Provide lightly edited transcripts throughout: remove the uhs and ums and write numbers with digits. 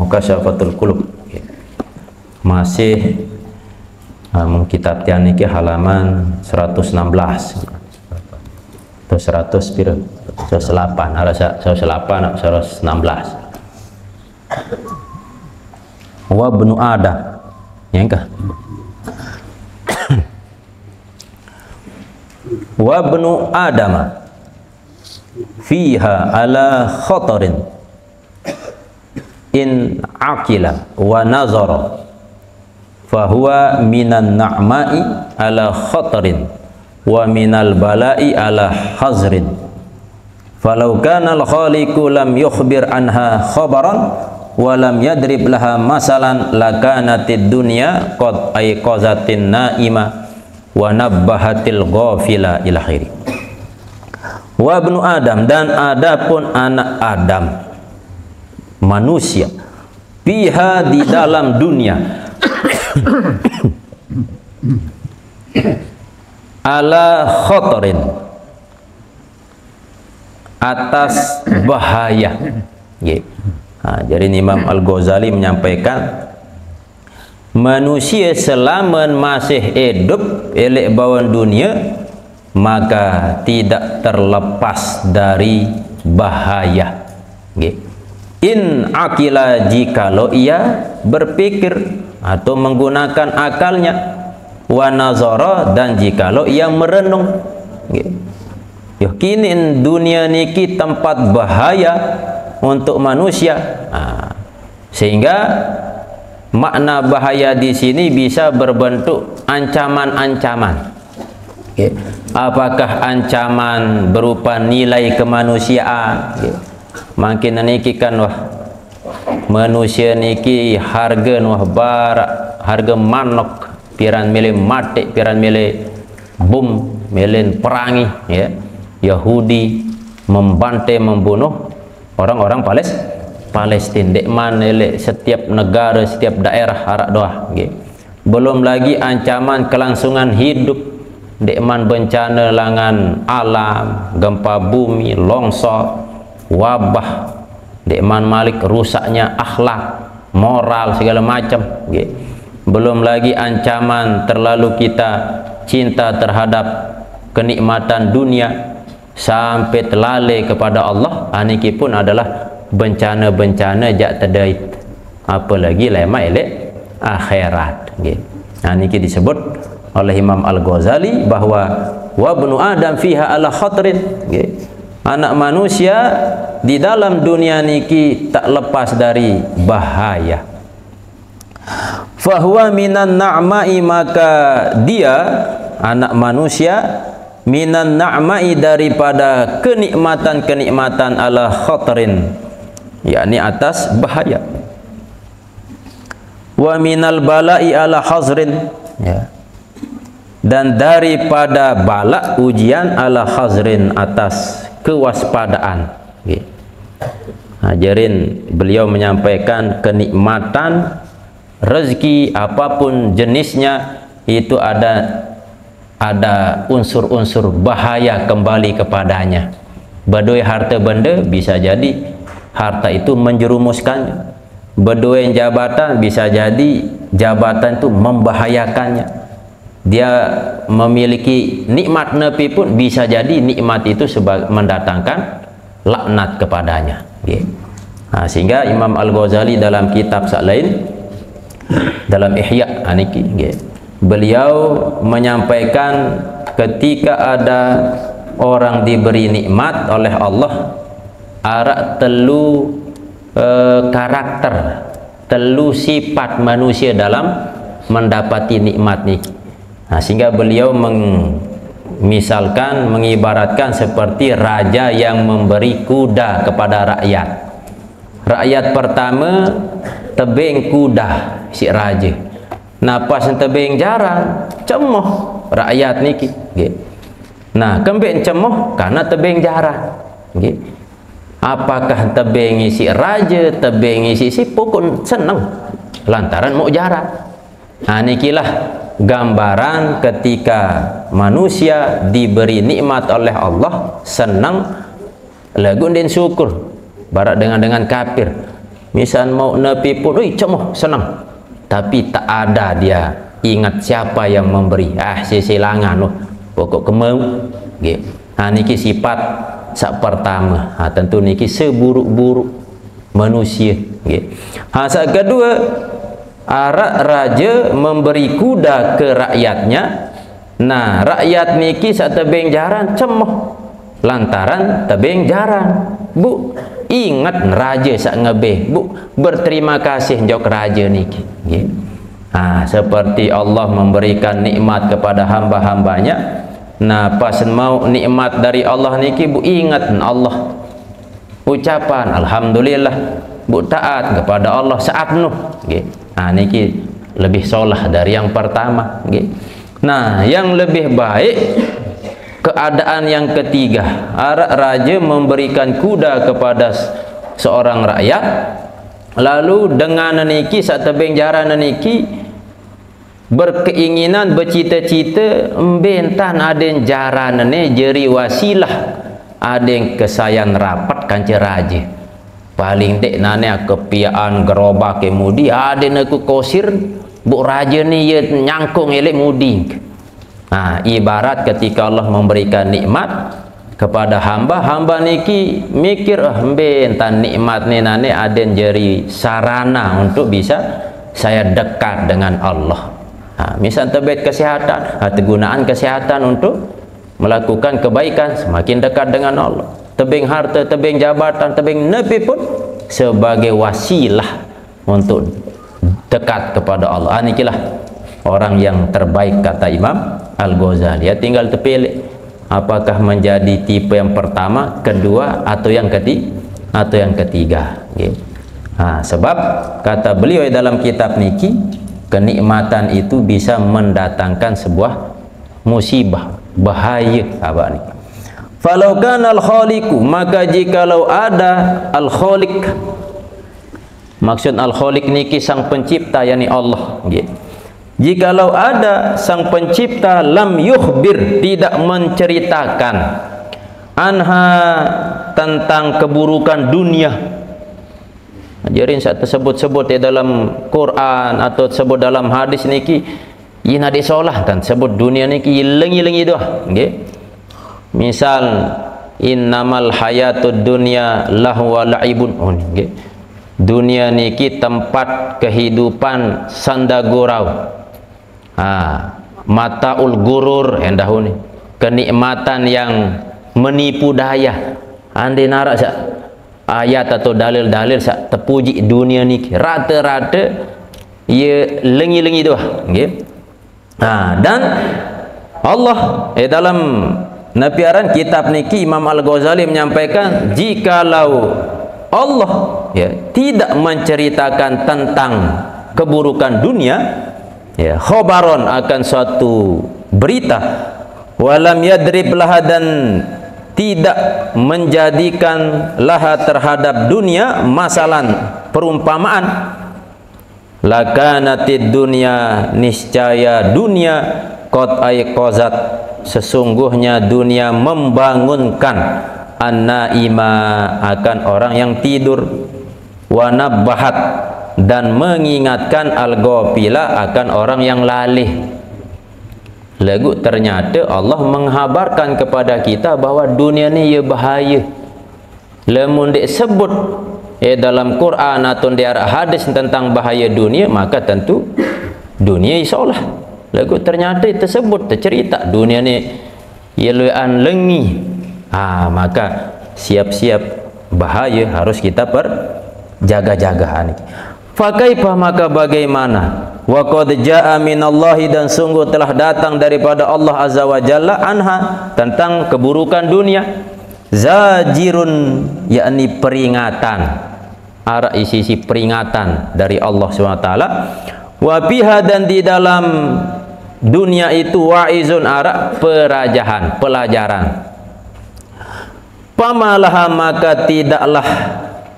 Mukasyafatul Qulub. Masih kitab tian niki halaman 116 atau 100 pira 108 ada 108 116. Wa ibnu Adam ya kah? Wa ibnu Adam fiha ala khatarin in aqila wa nazara fahuwa minan na'ma'i ala khatarin wa minal bala'i ala hazrin falau kana al-khaliqu lam yukhbir anha khabaran wa lam yadrib laha masalan lakanatid dunya qad ayqazatin na'ima wa nabbahatil ghafila ila khairi. Wa ibnu Adam, dan adapun anak Adam manusia, fiha di dalam dunia, ala khotorin, atas bahaya. Jadi Imam Al-Ghazali menyampaikan manusia selama masih hidup elek bawan dunia maka tidak terlepas dari bahaya. In akila, jikalau ia berpikir atau menggunakan akalnya, wa nazara, dan jikalau ia merenung. Kini dunia niki tempat bahaya untuk manusia. Sehingga makna bahaya di sini bisa berbentuk ancaman-ancaman. Apakah ancaman berupa nilai kemanusiaan? Makin niki kan wah manusia niki harga wah barak, harga manok piran milih mati, piran milih bom, milih perangi ya. Yahudi membantai, membunuh orang-orang Palestina. Dek mana setiap negara, setiap daerah harak doa. Belum lagi ancaman kelangsungan hidup. Dek man bencana langan alam, gempa bumi, longsor, wabah. Dek man malik rusaknya akhlak, moral, segala macam. Belum lagi ancaman terlalu kita cinta terhadap kenikmatan dunia sampai terlalai kepada Allah. Niki pun adalah bencana-bencana jak terdait, apalagi lema elek akhirat. Niki disebut oleh Imam Al-Ghazali bahwa wa ibnu Adam fiha ala khatrin. Anak manusia di dalam dunia niki tak lepas dari bahaya. Fahuwa minan na'ma'i, maka dia anak manusia minan na'ma'i daripada kenikmatan-kenikmatan ala khatrin, yakni atas bahaya. Wa minal bala'i ala hazrin, ya, dan daripada bala ujian ala hazrin atas kewaspadaan. Ajarin beliau menyampaikan kenikmatan rezeki apapun jenisnya itu ada unsur-unsur bahaya kembali kepadanya. Badoi harta benda bisa jadi harta itu menjerumuskannya. Badoi jabatan bisa jadi jabatan itu membahayakannya. Dia memiliki nikmat nepi pun bisa jadi nikmat itu mendatangkan laknat kepadanya. Sehingga Imam Al-Ghazali dalam kitab lain, dalam Ihya aniki, beliau menyampaikan ketika ada orang diberi nikmat oleh Allah, arak telu karakter, telu sifat manusia dalam mendapati nikmat niki. Sehingga beliau misalkan mengibaratkan seperti raja yang memberi kuda kepada rakyat. Rakyat pertama tebing kuda si raja. Napas tebing jarang, cemoh rakyat niki. Nah, kembali cemoh karena tebing jarang. Apakah tebing si raja, tebing si pokok senang lantaran mau jarang. Nikilah gambaran ketika manusia diberi nikmat oleh Allah, senang lagu dan syukur barak dengan kafir. Misal mau nepi pun, cemoh senang, tapi tak ada dia ingat siapa yang memberi. Sisilangan loh, pokok kemau. Niki sifat sak pertama. Tentu niki seburuk-buruk manusia. Sak kedua, arak raja memberi kuda ke rakyatnya. Nah, rakyat niki sak tebing jaran cemoh lantaran tebing jaran. Bu, ingat raja sak ngebe, bu, berterima kasih jok raja niki. Seperti Allah memberikan nikmat kepada hamba-hambanya. Nah, pas mau nikmat dari Allah niki, bu, ingat Allah, ucapan alhamdulillah, bu, taat kepada Allah saat nuh. Niki lebih solah dari yang pertama. Nah, yang lebih baik keadaan yang ketiga, raja memberikan kuda kepada seorang rakyat, lalu dengan niki sak tebing jaran niki berkeinginan bercita-cita bentan aden jaran ne jeri wasilah aden kesayan rapat kanca raja. Paling dek nane kepiaan gerobak kemudi aden aku kosir bu raja ni ye nyangkung elek mudi. Ibarat ketika Allah memberikan nikmat kepada hamba niki mikir bentan nikmat ni nane aden jeri sarana untuk bisa saya dekat dengan Allah. Misal tebet kesehatan, kegunaan kesehatan untuk melakukan kebaikan, semakin dekat dengan Allah. Tebing harta, tebing jabatan, tebing nepi pun sebagai wasilah untuk dekat kepada Allah. Inilah orang yang terbaik, kata Imam Al-Ghazali. Ya, tinggal terpilih apakah menjadi tipe yang pertama, kedua, atau yang ketiga. Sebab kata beliau dalam kitab niki, kenikmatan itu bisa mendatangkan sebuah musibah, bahaya. Apa ni? Falau kana al-khaliqu, maka jikalau ada al-khaliq, maksud al-khaliq niki sang pencipta, yakni Allah. Jikalau ada sang pencipta, lam yukhbir, tidak menceritakan, anha, tentang keburukan dunia. Jadi saat tersebut-sebut di dalam Quran atau sebut dalam hadis niki, ina disolah dan sebut dunia niki lengi-lengi doh. Misal innamal hayatud dunya lahu wa la'ibun. Dunia niki tempat kehidupan sanda gurau. Mataul gurur endahu ni, kenikmatan yang menipu daya. Ande narak sak ayat atau dalil-dalil sak terpuji dunia niki rata-rata ia lengi-lengi tu. Dan Allah dalam napiaran kitab niki Imam Al-Ghazali menyampaikan, jikalau Allah tidak menceritakan tentang keburukan dunia, khobaron akan suatu berita, walam yadrib laha, dan tidak menjadikan laha terhadap dunia masalan perumpamaan, lakanatid dunia, niscaya dunia, qad aiqazat, sesungguhnya dunia membangunkan, an-naima, akan orang yang tidur, wa nabbahat, dan mengingatkan al-ghafila, akan orang yang lalih. Lagu ternyata Allah menghabarkan kepada kita bahwa dunia ni ia bahaya. Lamun disebut dalam Quran atau di hadis tentang bahaya dunia, maka tentu dunia insyaAllah. Lagu ternyata tersebut tercerita dunia ni ia luan lengi. Maka siap-siap bahaya, harus kita berjaga-jaga. Fakaifah, maka bagaimana? Wa qad jaa minallahi, dan sungguh telah datang daripada Allah Azza wa Jalla, anha, tentang keburukan dunia, zajirun, yakni peringatan, sisi peringatan dari Allah SWT. Wa biha, dan di dalam dunia itu, wa'izun, perajahan, pelajaran. Pamalaha, maka tidaklah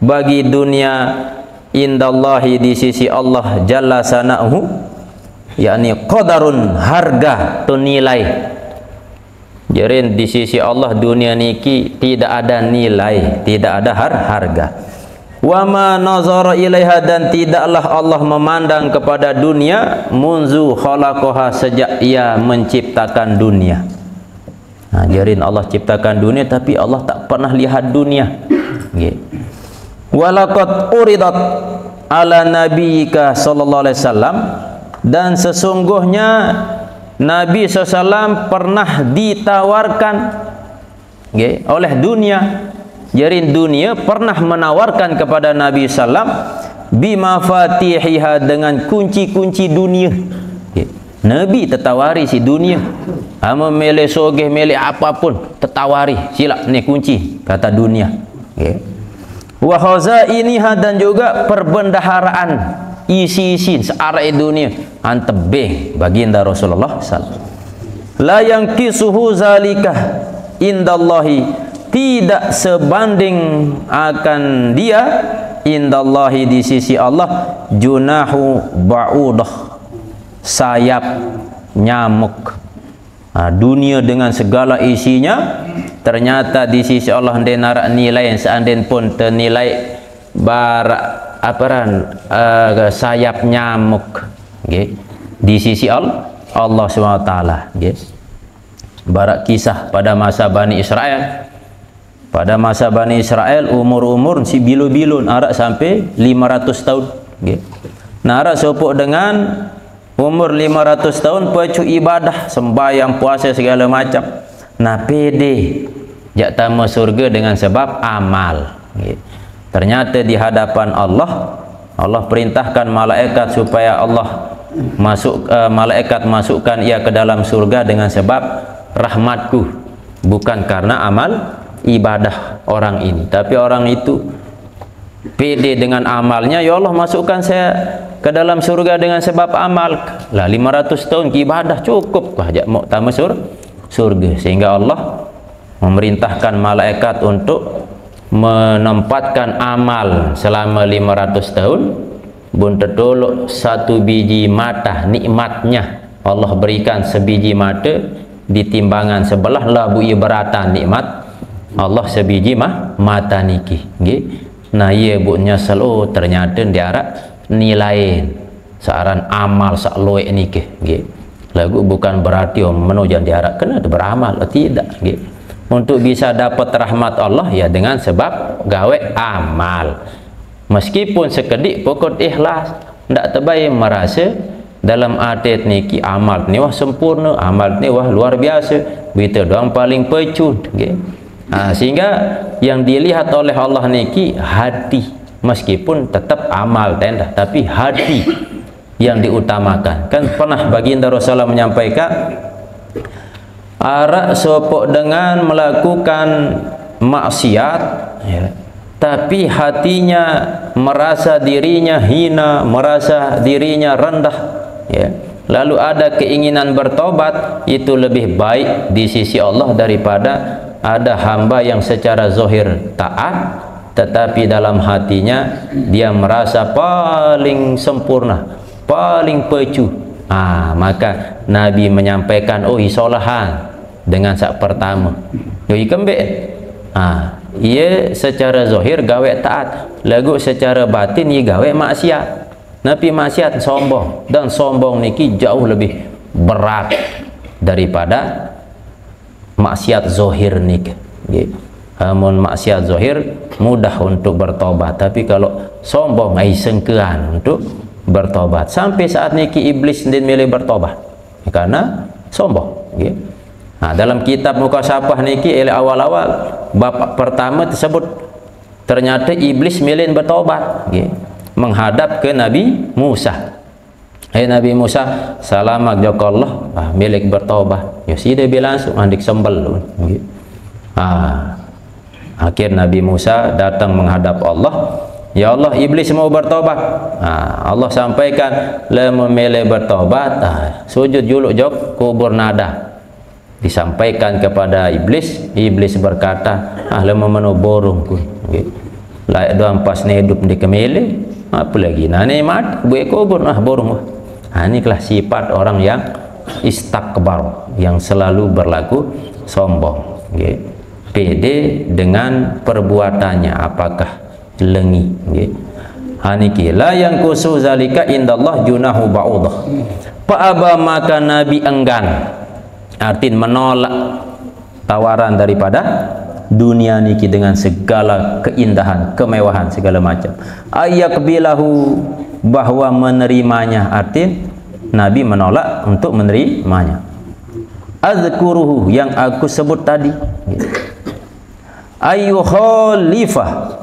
bagi dunia, indallahi, di sisi Allah Jalla sana'uhu, yakni qadarun, harga atau nilai. Jadi di sisi Allah dunia niki tidak ada nilai, tidak ada harga. Wa ma nazara ilaiha, dan tidaklah Allah memandang kepada dunia munzu khalaqaha, sejak ia menciptakan dunia. Nah, jarin Allah ciptakan dunia tapi Allah tak pernah lihat dunia. Nggih. Walaqad uridat ala nabiyyika sallallahu alaihi wasallam, dan sesungguhnya Nabi SAW pernah ditawarkan, nggih, oleh dunia. Jadi dunia pernah menawarkan kepada Nabi SAW bimafatihiha, dengan kunci-kunci dunia. Nabi tertawari si dunia, memilih sogeh, milih apapun tertawari, sila ni kunci, kata dunia. Wa khazainiha, dan juga perbendaharaan, isi-isi searai dunia, antebeh baginda Rasulullah SAW. La yanqisuhu zalika indallahi, tidak sebanding akan dia indallahi, di sisi Allah, junahu ba'udah, sayap nyamuk. Dunia dengan segala isinya, ternyata di sisi Allah dia narak nilai seandainya pun ternilai barak sayap nyamuk, okay. Di sisi Allah SWT, okay. Barak kisah pada masa Bani Israel. Pada masa Bani Israel umur-umur si bilun-bilun arak sampai 500 tahun. Okay. Nah, arak sopok dengan umur 500 tahun pecu ibadah, sembahyang, puasa segala macam. Nah, pede jak tamu surga dengan sebab amal. Okay. Ternyata di hadapan Allah, Allah perintahkan malaikat supaya Allah malaikat masukkan ia ke dalam surga dengan sebab rahmatku, bukan karena amal ibadah orang ini, tapi orang itu pede dengan amalnya. Ya Allah, masukkan saya ke dalam surga dengan sebab amal lah. 500 tahun ibadah cukup ajak mau tamu surga, sehingga Allah memerintahkan malaikat untuk menempatkan amal selama 500 tahun. Bun tertolok satu biji mata nikmatnya Allah berikan, sebiji mata di timbangan sebelah labu ibaratan nikmat Allah sebiji mata niki, nggih. Nah, ia bu nyesal, oh ternyata diarak nilai searan amal sak loek niki, nggih. Lagu bukan berarti menujan diarak kena beramal, tidak, nggih. Untuk bisa dapat rahmat Allah ya dengan sebab gawe amal. Meskipun sekedik pokok ikhlas, ndak terbaik merasa dalam arti niki amal ni wah sempurna, amal ni wah luar biasa, begitu doang paling pecut, nggih. Sehingga yang dilihat oleh Allah niki hati, meskipun tetap amal tenda, tapi hati yang diutamakan. Kan pernah baginda Rasulullah menyampaikan, arak sopok dengan melakukan maksiat, ya, tapi hatinya merasa dirinya hina, merasa dirinya rendah, ya, lalu ada keinginan bertobat, itu lebih baik di sisi Allah daripada ada hamba yang secara zahir taat tetapi dalam hatinya dia merasa paling sempurna, paling pecu. Maka Nabi menyampaikan, oh isolahan dengan sak pertama yoi kembek. Ia secara zahir gawe taat, lagu secara batin ia gawe maksiat. Nabi maksiat sombong, dan sombong niki jauh lebih berat daripada maksiat zahir niki. Amun maksiat zahir mudah untuk bertobat, tapi kalau sombong ai sengkean untuk bertobat. Sampai saat niki iblis sendiri milih bertobat karena sombong. Dalam kitab Mukasyafah niki awal-awal bab pertama tersebut, ternyata iblis milih bertobat, menghadap ke Nabi Musa. Nabi Musa, salamak jokallah, milik bertobat. Ya sih dia bilang langsung andik sembel. Akhir Nabi Musa datang menghadap Allah. Ya Allah, iblis mau bertobat. Allah sampaikan, le memilih bertobat, sujud juluk jok kubur nada. Disampaikan kepada iblis, iblis berkata, le memenu borong ku. Layak doang pas ni hidup di kemilih, apa lagi? Nah ni mati, buat kubur, borong. Ini kelah sifat orang yang istakbar, yang selalu berlaku sombong, pede dengan perbuatannya, apakah lengi nggih. Niki la yang kusu zalika indallah junahu ba'udah. Fa'aba maka Nabi enggan, artinya menolak tawaran daripada dunia niki dengan segala keindahan, kemewahan segala macam. Ayakbilahu, bahwa menerimanya, artinya Nabi menolak untuk menerimanya. Azkuruhu, yang aku sebut tadi. Ayu khalifah,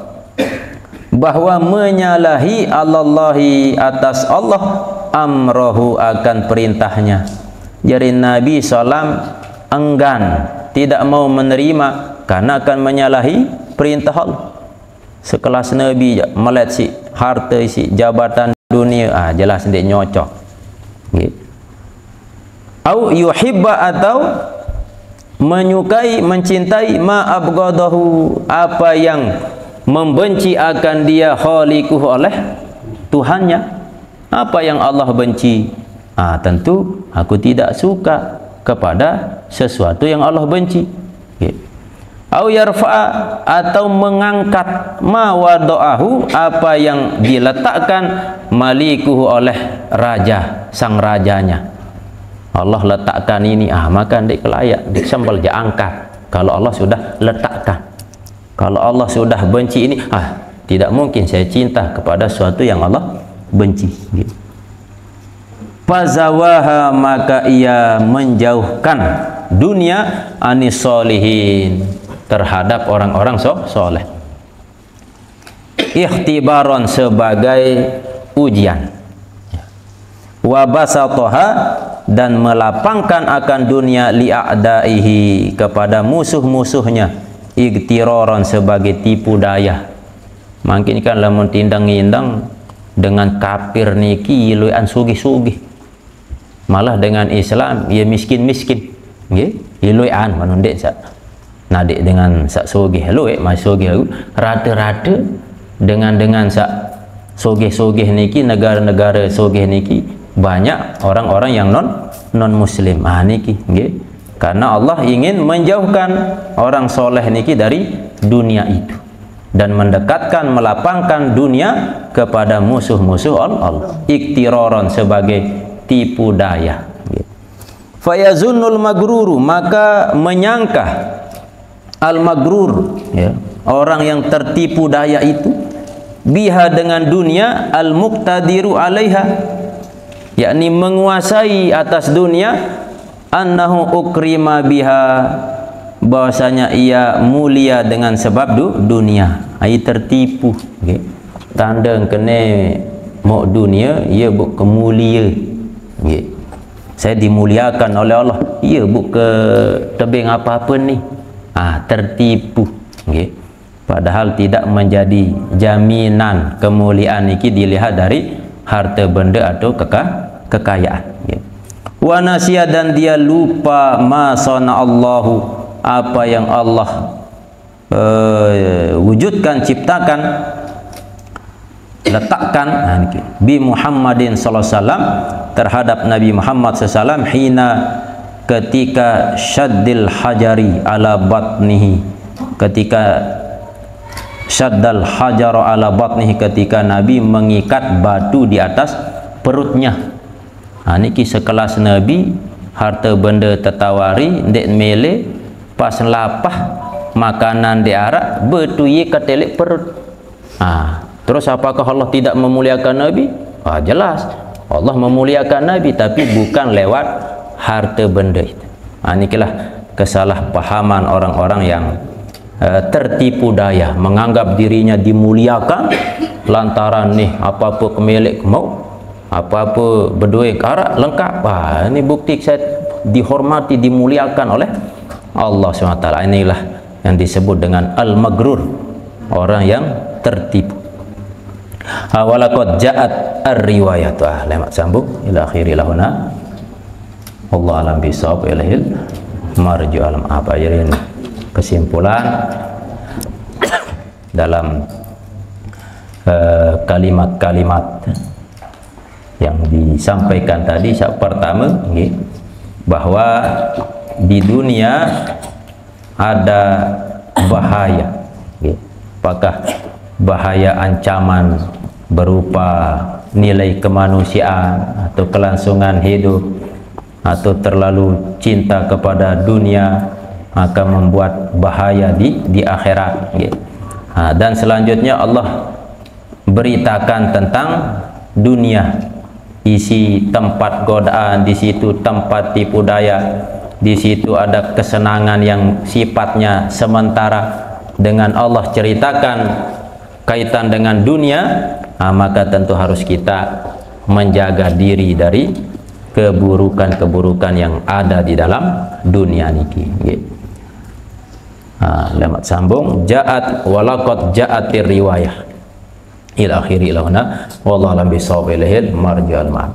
bahwa menyalahi Allahi atas Allah, amrohu akan perintahnya. Jadi Nabi SAW enggan, tidak mau menerima karena akan menyalahi perintah Allah. Sekelas Nabi melihat si harta, si jabatan dunia, jelas tidak nyocok. Au yuhibba, atau menyukai, mencintai, ma abghadahu, apa yang membenci akan dia khaliquh, oleh Tuhannya. Apa yang Allah benci? Tentu aku tidak suka kepada sesuatu yang Allah benci. Au yarfa, atau mengangkat, ma wada'ahu, apa yang diletakkan malikuhu, oleh raja, sang rajanya. Allah letakkan ini, maka ndik layak disembel, diangkat. Kalau Allah sudah letakkan. Kalau Allah sudah benci ini, tidak mungkin saya cinta kepada sesuatu yang Allah benci. Fazawaha, maka ia menjauhkan dunia anis solihin, terhadap orang-orang soleh. Ikhtibaron, sebagai ujian. Wabasatoha, dan melapangkan akan dunia li'a'daihi, kepada musuh-musuhnya. Igtiroron, sebagai tipu daya. Mungkin kan lamun tindang-indang dengan kafir niki iluan sugih-sugih, malah dengan Islam ia miskin-miskin nggih, iluan manundek sak nadik dengan sak sugih luwe mas sugih rata-rata dengan sak sugih-sugih niki, negara-negara sugih niki banyak orang-orang yang non muslim. Niki nggih, karena Allah ingin menjauhkan orang soleh niki dari dunia itu dan mendekatkan, melapangkan dunia kepada musuh-musuh Allah. Iktiroron, sebagai tipu daya. Fayazunnul magruru, maka menyangka al-magrur, orang yang tertipu daya itu, biha, dengan dunia, al-muqtadiru alaiha, yakni menguasai atas dunia, annahu ukrima biha, bahwasanya ia mulia dengan sebab dunia. Ia tertipu. Tanda kena mau dunia, ia buk kemulia. Saya dimuliakan oleh Allah, ia buk ke tebing apa-apa ni. Tertipu. Padahal tidak menjadi jaminan kemuliaan ini dilihat dari harta benda atau kekayaan. Wa nasiya, dan dia lupa ma sana'allahu, apa yang Allah wujudkan, ciptakan, letakkan bi Muhammadin sallallahu alaihi wasallam, terhadap Nabi Muhammad sallallahu alaihi wasallam, hina, ketika syaddil hajari ala batnihi, ketika syaddal hajara ala batnihi, ketika Nabi mengikat batu di atas perutnya. Niki sekelas Nabi, harta benda tertawari, ndek mele, pas lapah makanan diarak, betuyi ketelik perut. Terus apakah Allah tidak memuliakan Nabi? Jelas Allah memuliakan Nabi, tapi bukan lewat harta benda itu. Inilah kesalahpahaman orang-orang yang tertipu daya, menganggap dirinya dimuliakan lantaran nih apa-apa kemilik mau, apa-apa berduit karak lengkap. Ini bukti saya dihormati, dimuliakan oleh Allah SWT. Inilah yang disebut dengan al-magrur, orang yang tertipu. Walaqad ja'at ar-riwayatu, lemak sambung ila akhiri lahuna. Allah alam bisawab, ilahil marju alam. Apa jadi kesimpulan dalam kalimat-kalimat yang disampaikan tadi? Pertama, bahwa di dunia ada bahaya. Apakah bahaya ancaman berupa nilai kemanusiaan atau kelangsungan hidup atau terlalu cinta kepada dunia akan membuat bahaya di akhirat. Dan selanjutnya Allah beritakan tentang dunia, isi tempat godaan, di situ tempat tipu daya, di situ ada kesenangan yang sifatnya sementara. Dengan Allah ceritakan kaitan dengan dunia, maka tentu harus kita menjaga diri dari keburukan-keburukan yang ada di dalam dunia niki. Lewat sambung, ja'at walaqad ja'atir riwayah ila akhiri lahuna wallahu alam bisawab, ilahil marjal ma'am.